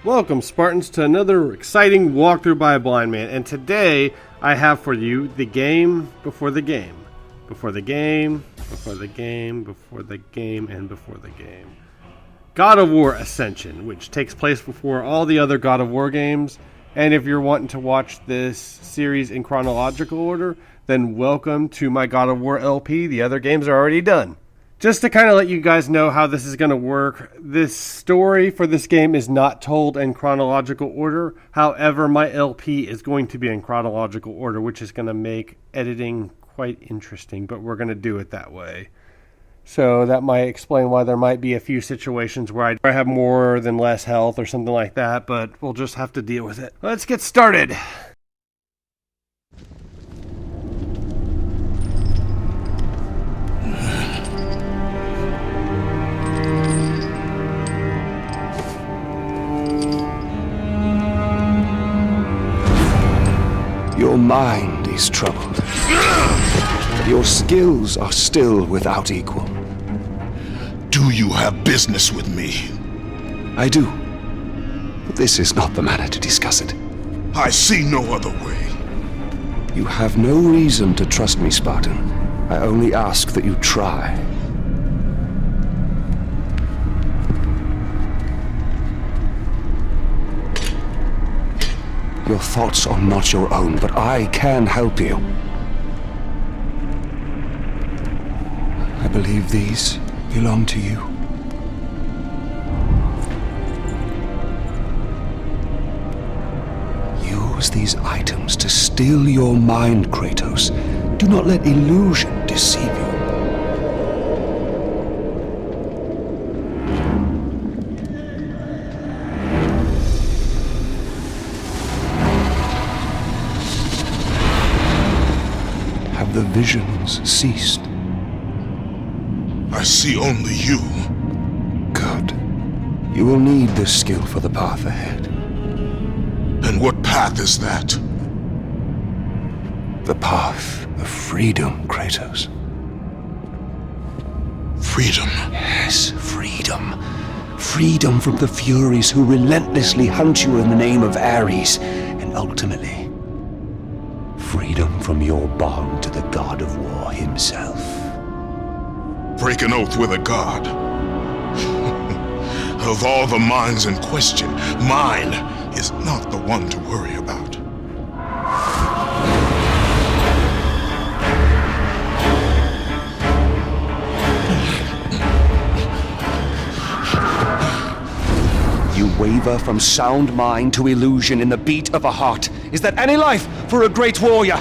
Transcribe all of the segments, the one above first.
Welcome, Spartans, to another exciting walkthrough by a blind man. And today, I have for you the game before the game. Before the game, before the game, before the game, and before the game. God of War Ascension, which takes place before all the other God of War games. And if you're wanting to watch this series in chronological order, then welcome to my God of War LP. The other games are already done. Just to kind of let you guys know how this is going to work, this story for this game is not told in chronological order. However, my LP is going to be in chronological order, which is going to make editing quite interesting, but we're going to do it that way. So that might explain why there might be a few situations where I have more than less health or something like that, but we'll just have to deal with it. Let's get started. Your mind is troubled. Your skills are still without equal. Do you have business with me? I do. But this is not the manner to discuss it. I see no other way. You have no reason to trust me, Spartan. I only ask that you try. Your thoughts are not your own, but I can help you. I believe these belong to you. Use these items to still your mind, Kratos. Do not let illusion deceive you. Have the visions ceased? I see only you. Good. You will need this skill for the path ahead. And what path is that? The path of freedom, Kratos. Freedom. Yes, freedom. Freedom from the Furies who relentlessly hunt you in the name of Ares, and ultimately, freedom from your bond to the God of War himself. Break an oath with a god. Of all the minds in question, mine is not the one to worry about. You waver from sound mind to illusion in the beat of a heart. Is that any life for a great warrior?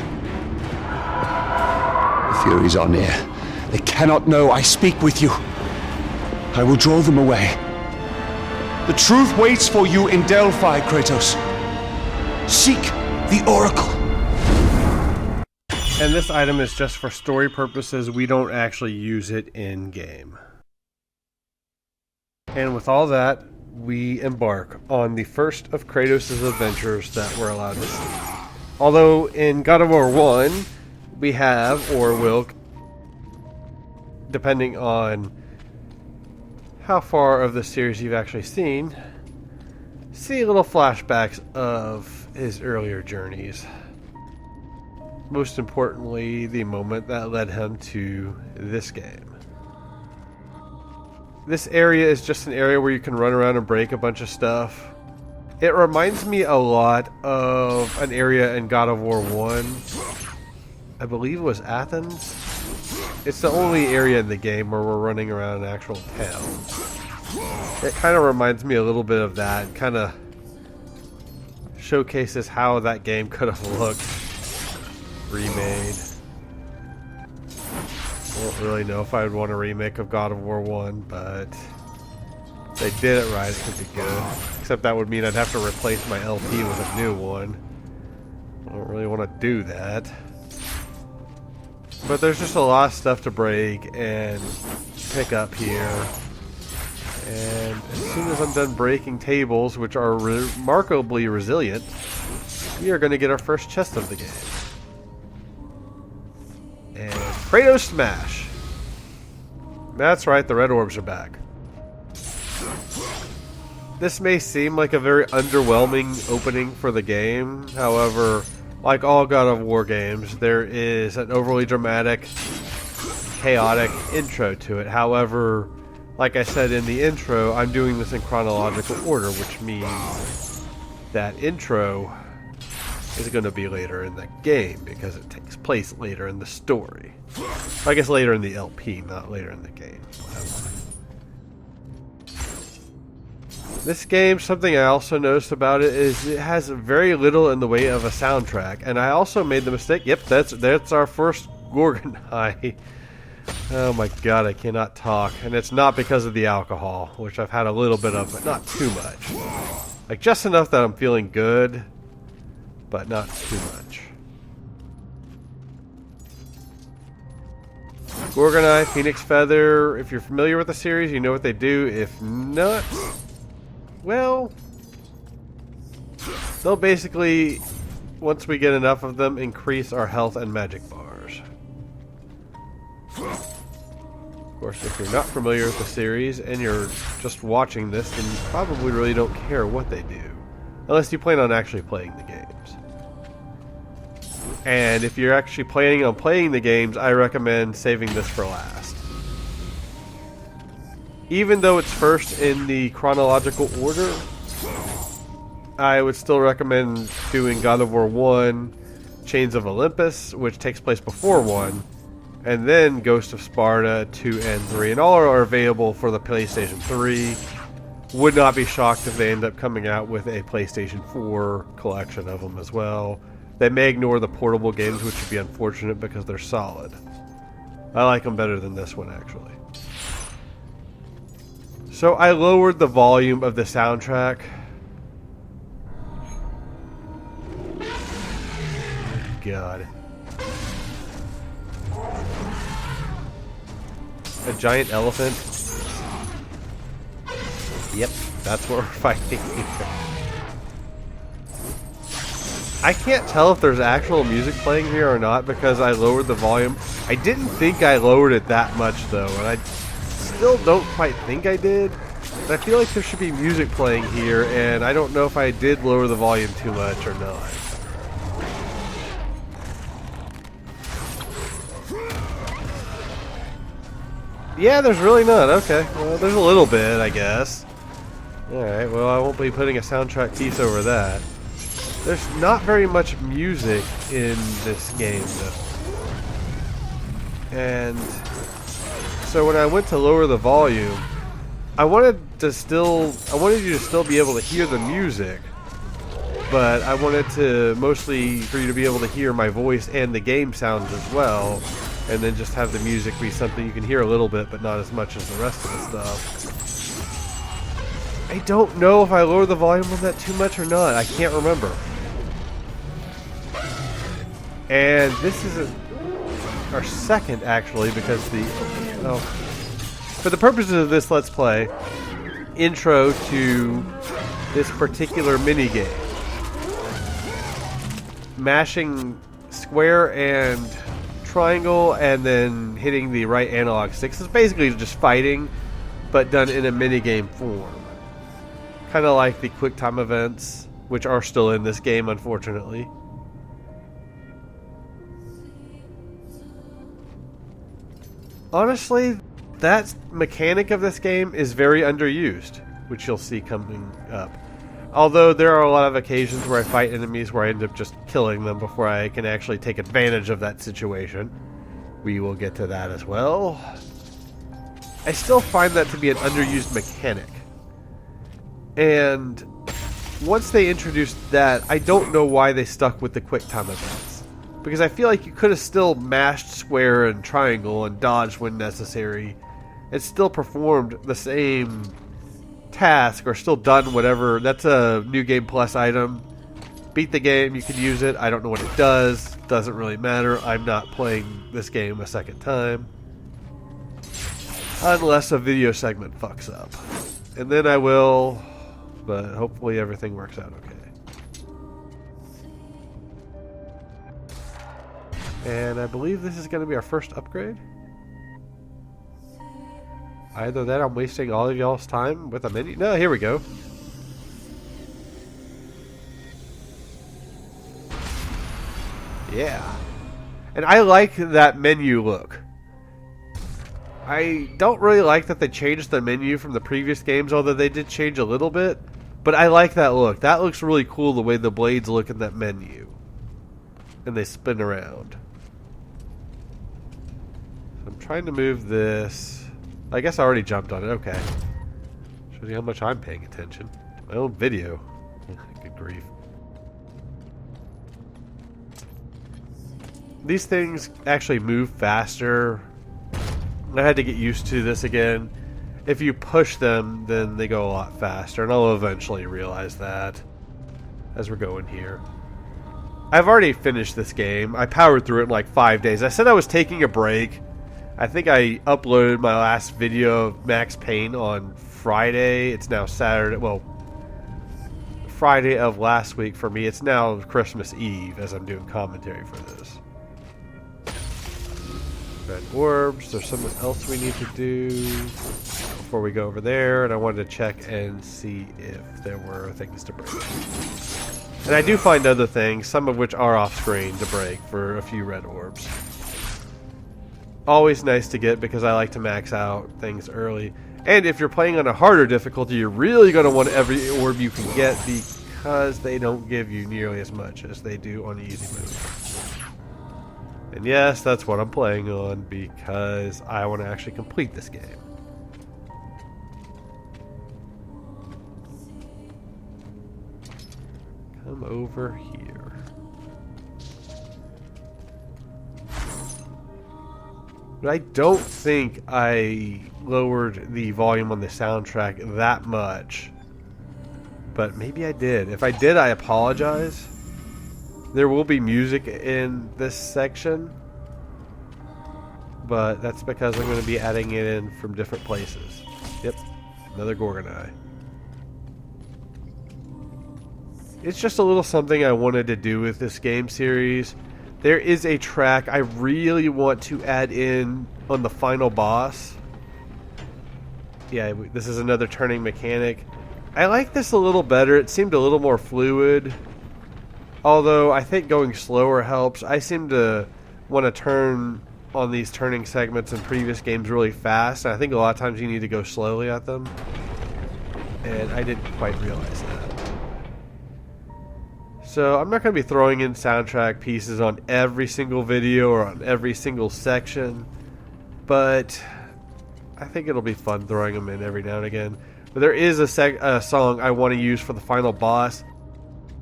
The Furies are near. They cannot know I speak with you. I will draw them away. The truth waits for you in Delphi, Kratos. Seek the Oracle. And this item is just for story purposes. We don't actually use it in game. And with all that, we embark on the first of Kratos' adventures that we're allowed to see. Although in God of War 1, we have, or will, depending on how far of the series you've actually seen, see little flashbacks of his earlier journeys. Most importantly, the moment that led him to this game. This area is just an area where you can run around and break a bunch of stuff. It reminds me a lot of an area in God of War 1. I believe it was Athens. It's the only area in the game where we're running around an actual town. It kind of reminds me a little bit of that. It kind of showcases how that game could have looked remade. I don't really know if I would want a remake of God of War 1, but if they did it right, it could be good. Except that would mean I'd have to replace my LP with a new one. I don't really want to do that. But there's just a lot of stuff to break and pick up here. And as soon as I'm done breaking tables, which are remarkably resilient, we are going to get our first chest of the game. And Kratos Smash. That's right, the red orbs are back. this may seem like a very underwhelming opening for the game. However, like all God of War games, there is an overly dramatic, chaotic intro to it. However, like I said in the intro, I'm doing this in chronological order, which means that intro is going to be later in the game because it takes place later in the story. I guess later in the LP, not later in the game. Whatever. This game, something I also noticed about it is it has very little in the way of a soundtrack. And I also made the mistake, yep, that's our first Gorgon High. Oh my god, I cannot talk. And it's not because of the alcohol, which I've had a little bit of, but not too much. Like, just enough that I'm feeling good, but not too much. Gorgon Eye, Phoenix Feather, if you're familiar with the series, you know what they do. If not, well, they'll basically, once we get enough of them, increase our health and magic bars. Of course, if you're not familiar with the series and you're just watching this, then you probably really don't care what they do. Unless you plan on actually playing the games. And if you're actually planning on playing the games, I recommend saving this for last. Even though it's first in the chronological order, I would still recommend doing God of War 1, Chains of Olympus, which takes place before 1, and then Ghost of Sparta 2 and 3. And all are available for the PlayStation 3. Would not be shocked if they end up coming out with a PlayStation 4 collection of them as well. They may ignore the portable games, which would be unfortunate because they're solid. I like them better than this one, actually. So I lowered the volume of the soundtrack. God. A giant elephant. Yep, that's what we're fighting here. I can't tell if there's actual music playing here or not because I lowered the volume. I didn't think I lowered it that much though, and I still don't quite think I did. But I feel like there should be music playing here, and I don't know if I did lower the volume too much or not. Yeah, there's really not. Okay, well, there's a little bit, I guess. Alright, well, I won't be putting a soundtrack piece over that. There's not very much music in this game, though. And so when I went to lower the volume, I wanted you to still be able to hear the music, but I wanted to mostly for you to be able to hear my voice and the game sounds as well, and then just have the music be something you can hear a little bit, but not as much as the rest of the stuff. I don't know if I lowered the volume on that too much or not. I can't remember. And this is our second, actually, because for the purposes of this Let's Play, intro to this particular minigame. Mashing square and triangle and then hitting the right analog stick. It's basically just fighting, but done in a minigame form. Kind of like the QuickTime events, which are still in this game, unfortunately. Honestly, that mechanic of this game is very underused, which you'll see coming up. Although there are a lot of occasions where I fight enemies where I end up just killing them before I can actually take advantage of that situation. We will get to that as well. I still find that to be an underused mechanic. And once they introduced that, I don't know why they stuck with the QuickTime events. Because I feel like you could have still mashed square and triangle and dodged when necessary and still performed the same task or still done whatever. That's a New Game Plus item. Beat the game, you can use it. I don't know what it does. Doesn't really matter. I'm not playing this game a second time. Unless a video segment fucks up. And then I will, but hopefully everything works out okay. And I believe this is going to be our first upgrade. Either that, I'm wasting all of y'all's time with a mini. No, here we go. Yeah. And I like that menu look. I don't really like that they changed the menu from the previous games, although they did change a little bit. But I like that look. That looks really cool, the way the blades look in that menu. And they spin around. So I'm trying to move this. I guess I already jumped on it. Okay. Shows you how much I'm paying attention to my own video. Good grief. These things actually move faster. I had to get used to this again. If you push them, then they go a lot faster, and I'll eventually realize that as we're going here. I've already finished this game. I powered through it in like 5 days. I said I was taking a break. I think I uploaded my last video of Max Payne on Friday. It's now Saturday. Well, Friday of last week for me. It's now Christmas Eve as I'm doing commentary for this. Red orbs. There's something else we need to do before we go over there, and I wanted to check and see if there were things to break. And I do find other things, some of which are off screen, to break for a few red orbs. Always nice to get because I like to max out things early. And if you're playing on a harder difficulty, you're really going to want every orb you can get because they don't give you nearly as much as they do on easy mode. And yes, that's what I'm playing on because I want to actually complete this game. Come over here. But I don't think I lowered the volume on the soundtrack that much. But maybe I did. If I did, I apologize. There will be music in this section, but that's because I'm going to be adding it in from different places. Yep, another Gorgonite. It's just a little something I wanted to do with this game series. There is a track I really want to add in on the final boss. Yeah, this is another turning mechanic. I like this a little better. It seemed a little more fluid. Although I think going slower helps. I seem to want to turn on these turning segments in previous games really fast. And I think a lot of times you need to go slowly at them. And I didn't quite realize that. So I'm not going to be throwing in soundtrack pieces on every single video or on every single section. But I think it'll be fun throwing them in every now and again. But there is a song I want to use for the final boss.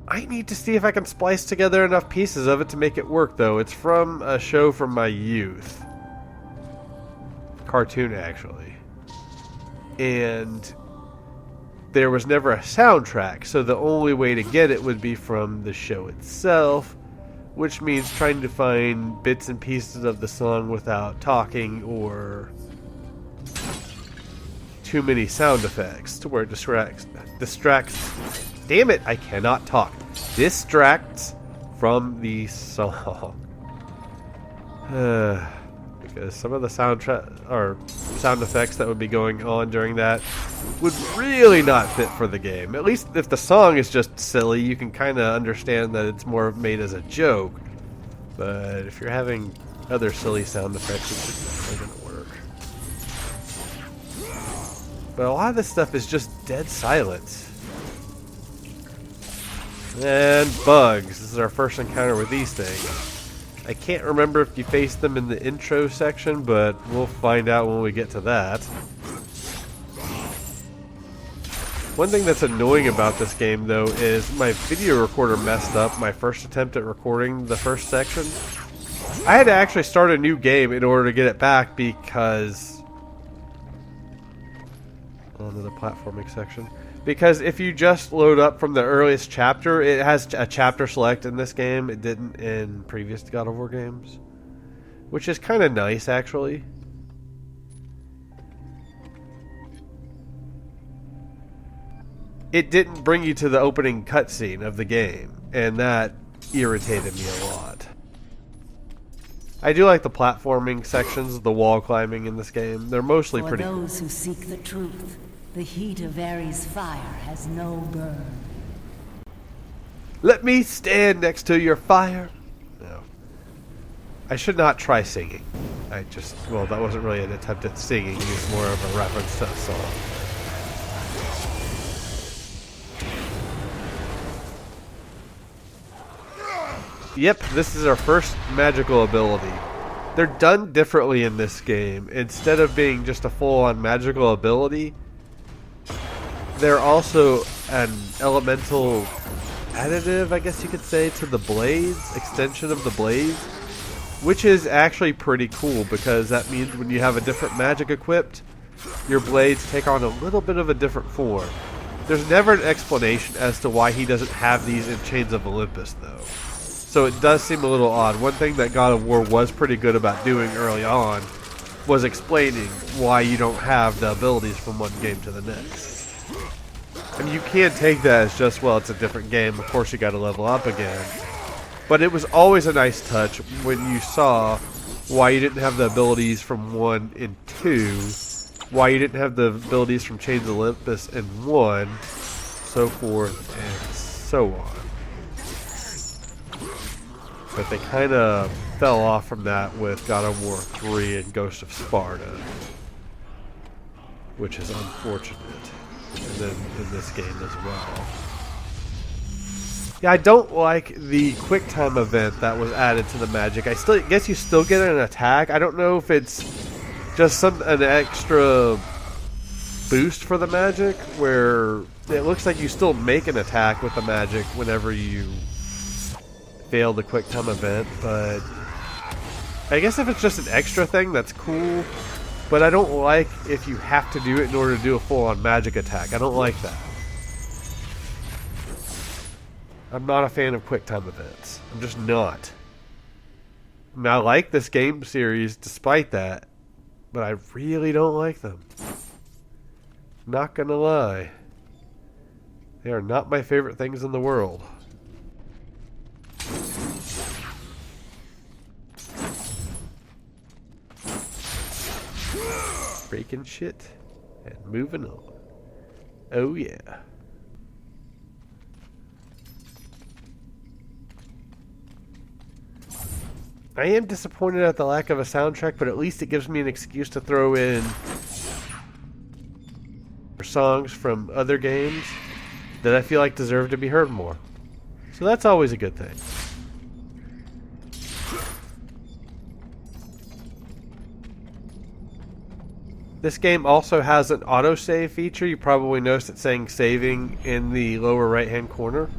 I need to see if I can splice together enough pieces of it to make it work, though. It's from a show from my youth. Cartoon, actually. And there was never a soundtrack, so the only way to get it would be from the show itself, which means trying to find bits and pieces of the song without talking or too many sound effects to where it distracts. Damn it, I cannot talk. Distracts from the song. Because some of the sound effects that would be going on during that would really not fit for the game. At least if the song is just silly, you can kind of understand that it's more made as a joke. But if you're having other silly sound effects, it's just not going to work. But a lot of this stuff is just dead silence. And bugs. This is our first encounter with these things. I can't remember if you face them in the intro section, but we'll find out when we get to that. One thing that's annoying about this game, though, is my video recorder messed up my first attempt at recording the first section. I had to actually start a new game in order to get it back because... onto the platforming section. Because if you just load up from the earliest chapter, it has a chapter select in this game. It didn't in previous God of War games. Which is kind of nice, actually. It didn't bring you to the opening cutscene of the game. And that irritated me a lot. I do like the platforming sections, the wall climbing in this game. They're mostly pretty cool. For those who seek the truth, the heat of Ares' fire has no burn. Let me stand next to your fire. No. I should not try singing. Well, that wasn't really an attempt at singing. It was more of a reference to a song. Yep, this is our first magical ability. They're done differently in this game. Instead of being just a full-on magical ability, they're also an elemental additive, I guess you could say, to the blades, extension of the blades, which is actually pretty cool because that means when you have a different magic equipped, your blades take on a little bit of a different form. There's never an explanation as to why he doesn't have these in Chains of Olympus, though. So it does seem a little odd. One thing that God of War was pretty good about doing early on was explaining why you don't have the abilities from one game to the next. And you can't take that as just, well, it's a different game, of course you gotta level up again. But it was always a nice touch when you saw why you didn't have the abilities from 1 and 2, why you didn't have the abilities from Chains of Olympus in 1, so forth and so on. But they kind of fell off from that with God of War 3 and Ghost of Sparta, which is unfortunate. And then in this game as well. Yeah, I don't like the quick time event that was added to the magic. I guess you still get an attack. I don't know if it's just an extra boost for the magic, where it looks like you still make an attack with the magic whenever you fail the quick time event, but I guess if it's just an extra thing, that's cool. But I don't like if you have to do it in order to do a full-on magic attack. I don't like that. I'm not a fan of quick time events. I'm just not. I mean, I like this game series despite that, but I really don't like them. Not gonna lie. They are not my favorite things in the world. Breaking shit and moving on. Oh yeah. I am disappointed at the lack of a soundtrack, but at least it gives me an excuse to throw in songs from other games that I feel like deserve to be heard more. So that's always a good thing. This game also has an autosave feature. You probably noticed it saying saving in the lower right hand corner.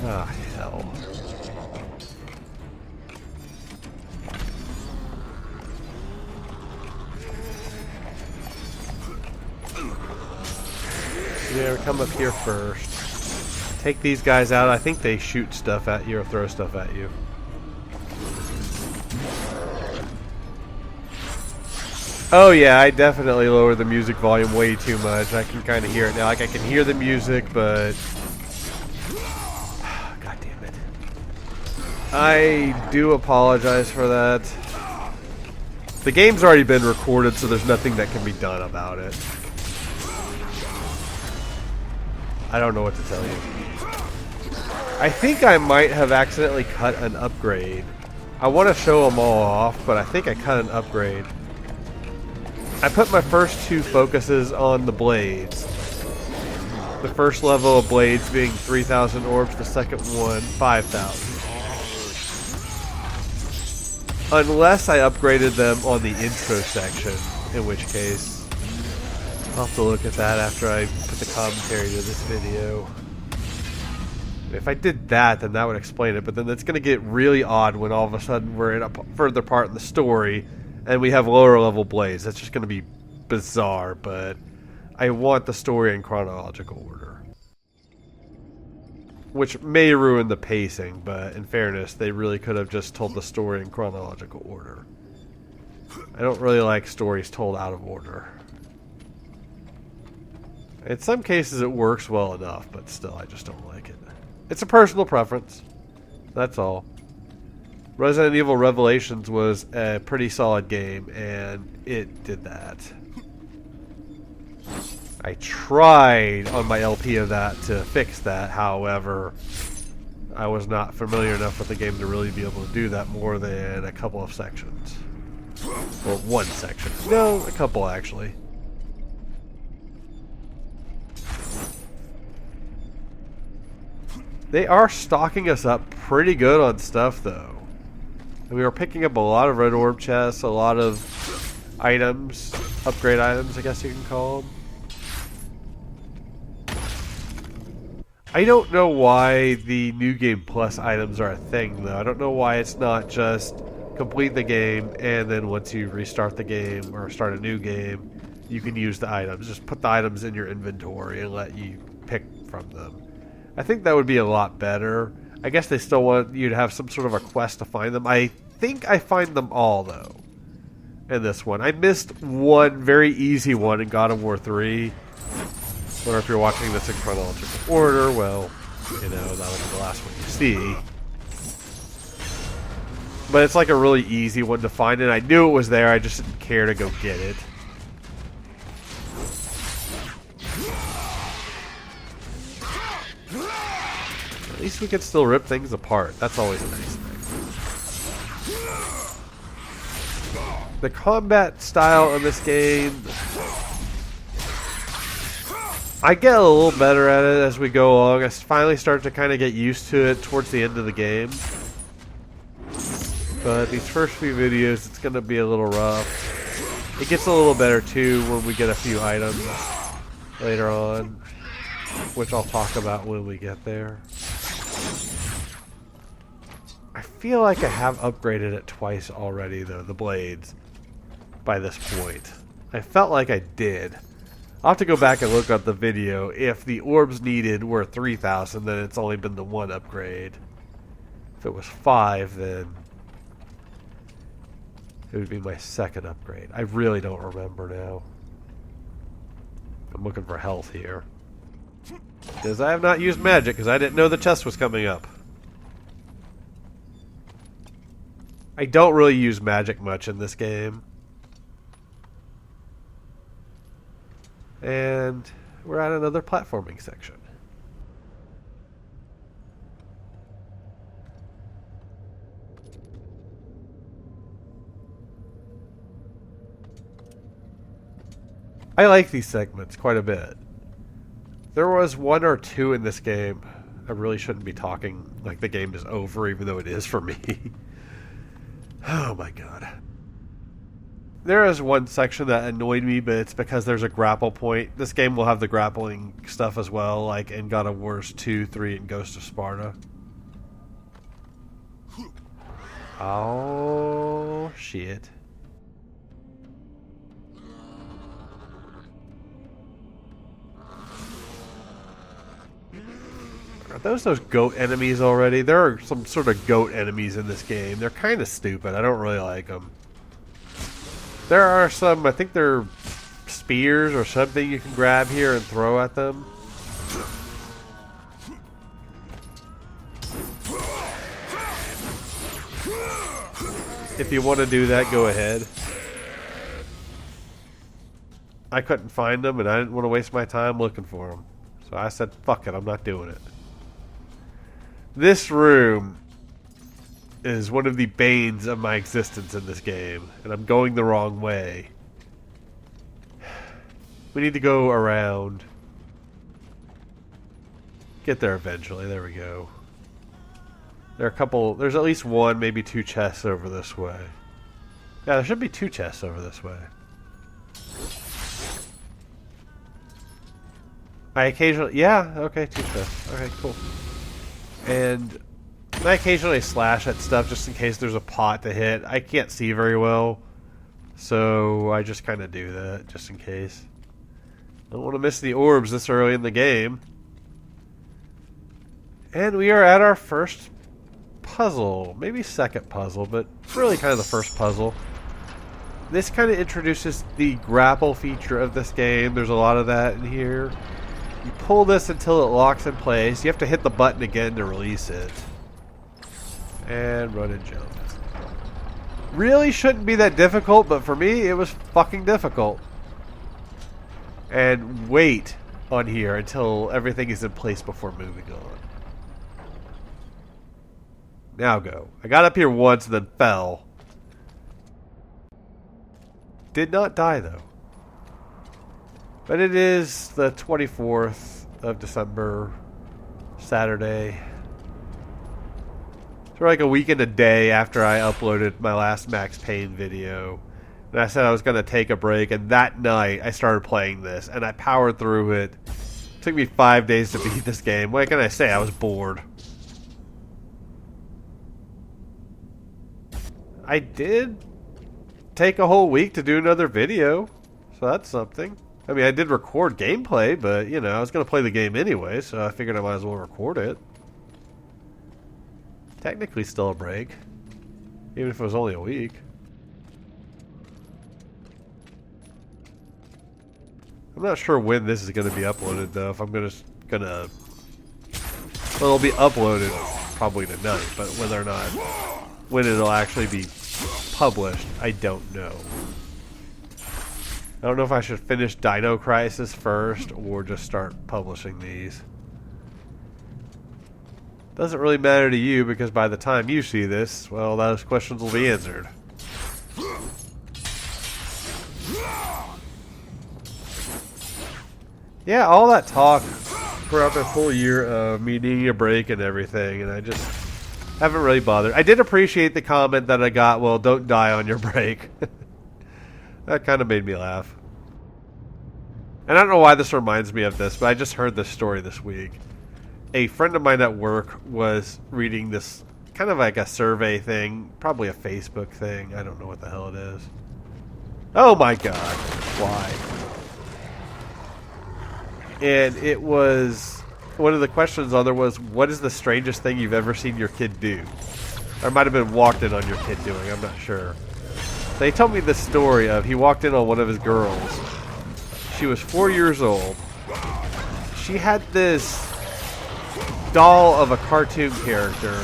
Ah, hell. Yeah, come up here first. Take these guys out. I think they shoot stuff at you or throw stuff at you. Oh yeah, I definitely lowered the music volume way too much. I can kind of hear it now. Like I can hear the music, but God damn it. I do apologize for that. The game's already been recorded, so there's nothing that can be done about it. I don't know what to tell you. I think I might have accidentally cut an upgrade. I want to show them all off, but I think I cut an upgrade. I put my first two focuses on the blades. The first level of blades being 3,000 orbs, the second one 5,000. Unless I upgraded them on the intro section, in which case I'll have to look at that after I put the commentary to this video. If I did that, then that would explain it, but then it's going to get really odd when all of a sudden we're in a further part in the story and we have lower level blades. That's just going to be bizarre, but I want the story in chronological order. Which may ruin the pacing, but in fairness, they really could have just told the story in chronological order. I don't really like stories told out of order. In some cases it works well enough, but still, I just don't like it. It's a personal preference. That's all. Resident Evil Revelations was a pretty solid game, and it did that. I tried on my LP of that to fix that, however, I was not familiar enough with the game to really be able to do that more than a couple of sections. Well, one section. No, a couple actually. They are stocking us up pretty good on stuff, though. And we are picking up a lot of red orb chests, a lot of items, upgrade items, I guess you can call them. I don't know why the New Game Plus items are a thing, though. I don't know why it's not just complete the game, and then once you restart the game or start a new game, you can use the items. Just put the items in your inventory and let you pick from them. I think that would be a lot better. I guess they still want you to have some sort of a quest to find them. I think I find them all, though, in this one. I missed one very easy one in God of War 3. I wonder if you're watching this in chronological order. Well, you know, that'll be the last one you see. But it's like a really easy one to find, and I knew it was there. I just didn't care to go get it. At least we can still rip things apart. That's always a nice thing. The combat style in this game, I get a little better at it as we go along. I finally start to kind of get used to it towards the end of the game. But these first few videos, it's going to be a little rough. It gets a little better too when we get a few items later on, which I'll talk about when we get there. I feel like I have upgraded it twice already, though, the blades, by this point. I felt like I did. I'll have to go back and look at the video. If the orbs needed were 3,000, then it's only been the one upgrade. If it was 5, then it would be my second upgrade. I really don't remember now. I'm looking for health here, because I have not used magic, because I didn't know the chest was coming up. I don't really use magic much in this game. And we're at another platforming section. I like these segments quite a bit. There was one or two in this game. I really shouldn't be talking like the game is over, even though it is for me. Oh my god. There is one section that annoyed me, but it's because there's a grapple point. This game will have the grappling stuff as well, like in God of War 2, 3, and Ghost of Sparta. Oh, shit. Are those goat enemies already? There are some sort of goat enemies in this game. They're kind of stupid. I don't really like them. There are some, I think they're spears or something you can grab here and throw at them. If you want to do that, go ahead. I couldn't find them, and I didn't want to waste my time looking for them. So I said, fuck it, I'm not doing it. This room is one of the banes of my existence in this game, and I'm going the wrong way. We need to go around. Get there eventually. There we go. There are a couple, there's at least one, maybe two chests over this way. Yeah, there should be two chests over this way. I occasionally, yeah, okay, two chests. Okay, cool. And I occasionally slash at stuff just in case there's a pot to hit. I can't see very well, so I just kind of do that just in case. Don't want to miss the orbs this early in the game. And we are at our first puzzle. Maybe second puzzle, but really kind of the first puzzle. This kind of introduces the grapple feature of this game. There's a lot of that in here. You pull this until it locks in place. You have to hit the button again to release it. And run and jump. Really shouldn't be that difficult, but for me, it was fucking difficult. And wait on here until everything is in place before moving on. Now go. I got up here once and then fell. Did not die though. But it is the 24th of December, Saturday. It's like a week and a day after I uploaded my last Max Payne video. And I said I was going to take a break, and that night I started playing this, and I powered through it. It took me 5 days to beat this game. What can I say? I was bored. I did take a whole week to do another video, so that's something. I mean, I did record gameplay, but, you know, I was going to play the game anyway, so I figured I might as well record it. Technically still a break, even if it was only a week. I'm not sure when this is going to be uploaded, though. If I'm gonna, well, it'll be uploaded probably tonight, but whether or not when it'll actually be published, I don't know. I don't know if I should finish Dino Crisis first or just start publishing these. Doesn't really matter to you because by the time you see this, well, those questions will be answered. Yeah, all that talk throughout the whole year of me needing a break and everything, and I just haven't really bothered. I did appreciate the comment that I got, well, don't die on your break. That kind of made me laugh. And I don't know why this reminds me of this, but I just heard this story this week. A friend of mine at work was reading this kind of like a survey thing, probably a Facebook thing. I don't know what the hell it is. Oh my god. Why? And it was, one of the questions on there was, what is the strangest thing you've ever seen your kid do? Or it might have been walked in on your kid doing, I'm not sure. They told me the story of he walked in on one of his girls. She was 4 years old. She had this doll of a cartoon character.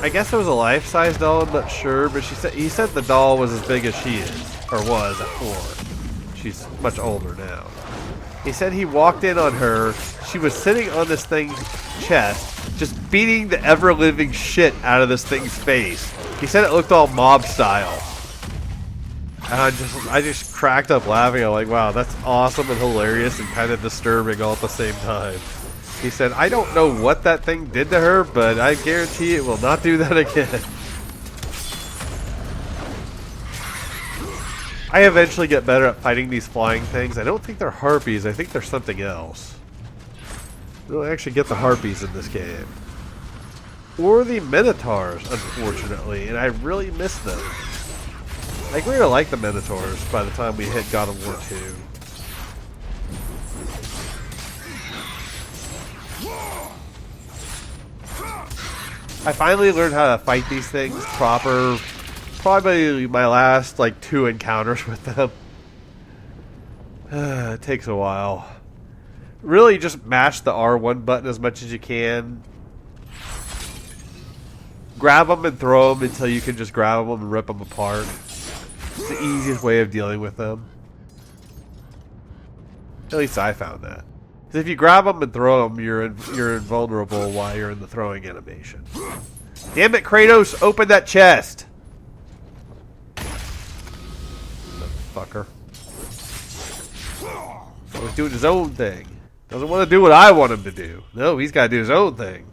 I guess it was a life-size doll, I'm not sure, but he said the doll was as big as she is, or was at 4. She's much older now. He said he walked in on her. She was sitting on this thing's chest, just beating the ever-living shit out of this thing's face. He said it looked all mob style. And I just cracked up laughing. I'm like, wow, that's awesome and hilarious and kind of disturbing all at the same time. He said, I don't know what that thing did to her, but I guarantee it will not do that again. I eventually get better at fighting these flying things. I don't think they're harpies. I think they're something else. We don't actually get the harpies in this game. Or the minotaurs, unfortunately. And I really miss them. I agree to like the minotaurs by the time we hit God of War 2. I finally learned how to fight these things proper. Probably my last, 2 encounters with them. It takes a while. Really just mash the R1 button as much as you can. Grab them and throw them until you can just grab them and rip them apart. It's the easiest way of dealing with them. At least I found that. Because if you grab them and throw them, you're invulnerable while you're in the throwing animation. Damn it, Kratos! Open that chest! Fucker. He's doing his own thing. Doesn't want to do what I want him to do. No, he's got to do his own thing.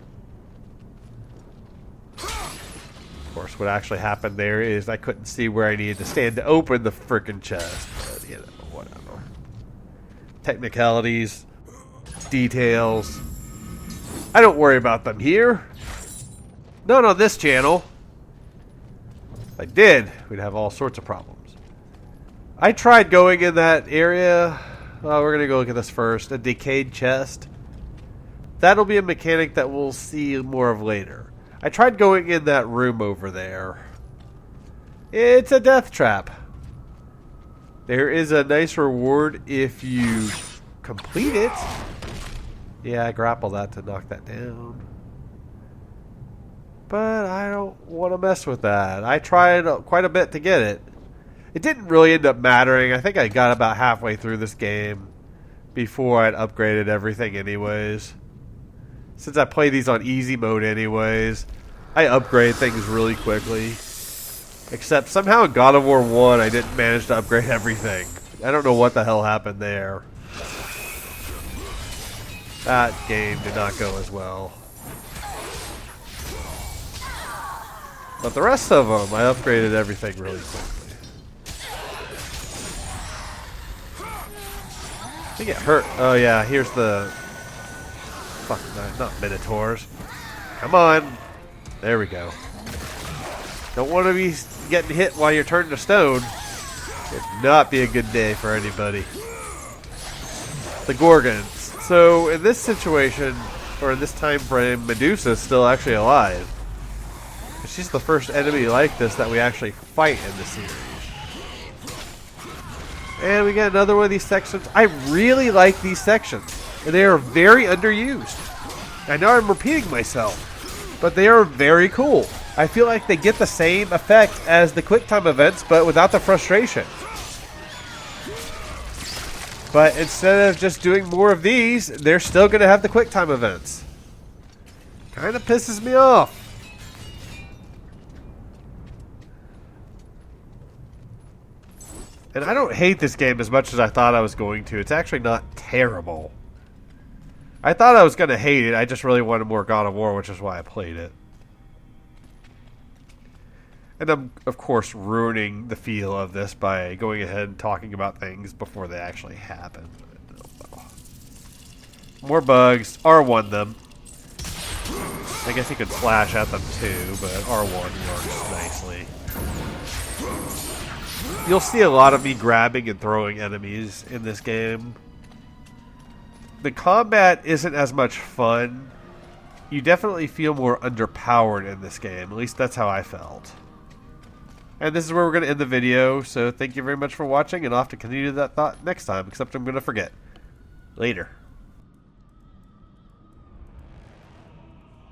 Of course, what actually happened there is I couldn't see where I needed to stand to open the frickin' chest. But, whatever. Technicalities. Details. I don't worry about them here. Not on this channel. If I did, we'd have all sorts of problems. I tried going in that area. Well, we're going to go look at this first. A decayed chest. That'll be a mechanic that we'll see more of later. I tried going in that room over there. It's a death trap. There is a nice reward if you complete it. Yeah, I grappled that to knock that down. But I don't want to mess with that. I tried quite a bit to get it. It didn't really end up mattering. I think I got about halfway through this game before I'd upgraded everything anyways. since I play these on easy mode anyways, I upgrade things really quickly. Except somehow in God of War 1 I didn't manage to upgrade everything. I don't know what the hell happened there. That game did not go as well. But the rest of them, I upgraded everything really quickly. I think it hurt. Oh yeah, here's the... Fuck, not Minotaurs. Come on. There we go. Don't want to be getting hit while you're turned to stone. It'd not be a good day for anybody. The Gorgons. So in this situation, or in this time frame, Medusa's still actually alive. She's the first enemy like this that we actually fight in the series. And we get another one of these sections. I really like these sections. And they are very underused. I know I'm repeating myself, but they are very cool. I feel like they get the same effect as the QuickTime events, but without the frustration. But instead of just doing more of these, they're still going to have the QuickTime events. Kind of pisses me off. And I don't hate this game as much as I thought I was going to. It's actually not terrible. I thought I was going to hate it. I just really wanted more God of War, which is why I played it. And I'm, of course, ruining the feel of this by going ahead and talking about things before they actually happen. More bugs. R1 them. I guess you could flash at them too, but R1 works nicely. You'll see a lot of me grabbing and throwing enemies in this game. The combat isn't as much fun. You definitely feel more underpowered in this game. At least that's how I felt. And this is where we're going to end the video. So thank you very much for watching, and I'll have to continue that thought next time, except I'm going to forget. Later.